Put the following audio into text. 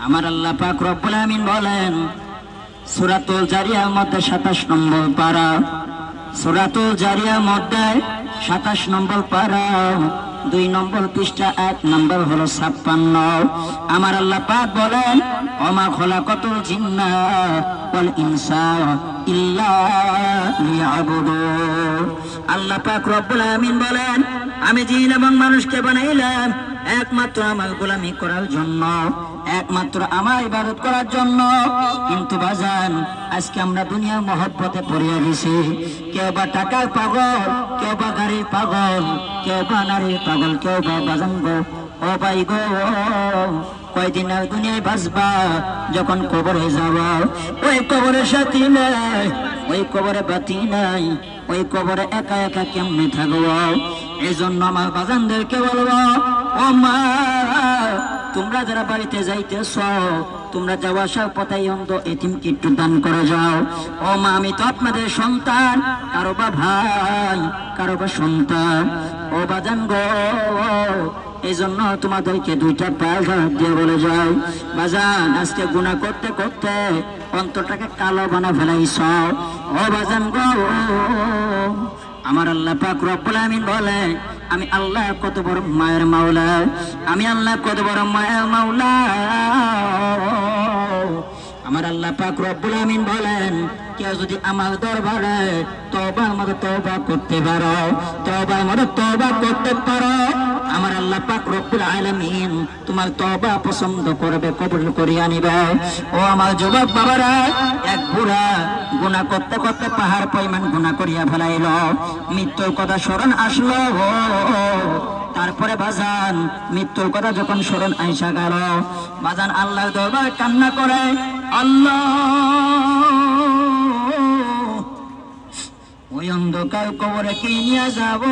আমার আল্লাহ পাক রব্বুল আমিন বলেন সূরাতুল জারিয়ার মধ্যে 27 নম্বর পারা, সূরাতুল জারিয়ার মধ্যে 27 নম্বর পারা, 2 নম্বর পৃষ্ঠা, 1 নম্বর হলো 56। আমার আল্লাহ পাক বলেন ওমা খলাকাতুল জিন্না ওয়াল ইনসা ইল্লা লিয়াবুদুন। আল্লাহ পাক রব্বুল আমিন বলেন আমি জিন এবং মানুষকে বানাইলাম একমাত্র আমার গোলামি করার জন্য, একমাত্র আমার ইবাদত করার জন্য। কিন্তু বাজান আজকে আমরা দুনিয়ার মহব্বতে পড়িয়া গেছি। কেউ বা টাকার পাগল, কেউ বা গাড়ির পাগল, কেউ বা নারীর পাগল, কেউ বা বাজান গো ও ভাই গো, কয়দিন আর দুনিয়ায় বাঁচবা, যখন কবরে যাবা ওই কবরের সাথী নাই, ওই কবরে বাতি নাই, ওই কবরে একা একা কেমনে থাকবো। এই জন্য আমার বাজানদেরকে বলবো ও মা, তোমরা যারা বাড়িতে যাইতেছ তোমরা যাওয়া আসার পথে অন্ধ এতিমকে একটু দান করে যাও। ও মা আমি তো আপনাদের সন্তান, কারো বা ভাই, কারো বা সন্তান। ও বাজান গো, এই জন্য তোমাদেরকে 2টা পাল দিয়ে বলে যাও বাজান আজকে গুনাহ করতে করতে অন্তরটাকে কালো বানা ফেলাইছ। ও বাজান গো, আমার আল্লাহ পাক রব্বুল আমিন বলে আমি আল্লাহ কত বড় মায়ের মাওলা, আমি আল্লাহ কত বড় মায়ের মাওলা। আমার আল্লাহ পাক রব্বুল আমিন বলেন কেউ যদি আমার দরবারে তওবার মতো তওবা করতে পারো, তওবার মতো তওবা করতে পারো, আমার আল্লাহ পাক রব্বুল আলামিন তোমার তওবা পছন্দ করবে, কবুল করিয়া নিবে। ও আমার যুবক বাবারা, এক বুড়া গুনাহ করতে করতে পাহাড় পরিমাণ গুনাহ করিয়া ফেলাইল, মৃত্যুর কথা স্মরণ আসলো। তারপরে বাজান মৃত্যুর কথা যখন স্মরণ আইসা গেল, বাজান আল্লাহর দরবারে কান্না করে আল্লাহ ওই অন্ধকার কবরে কে নিয়ে যাব,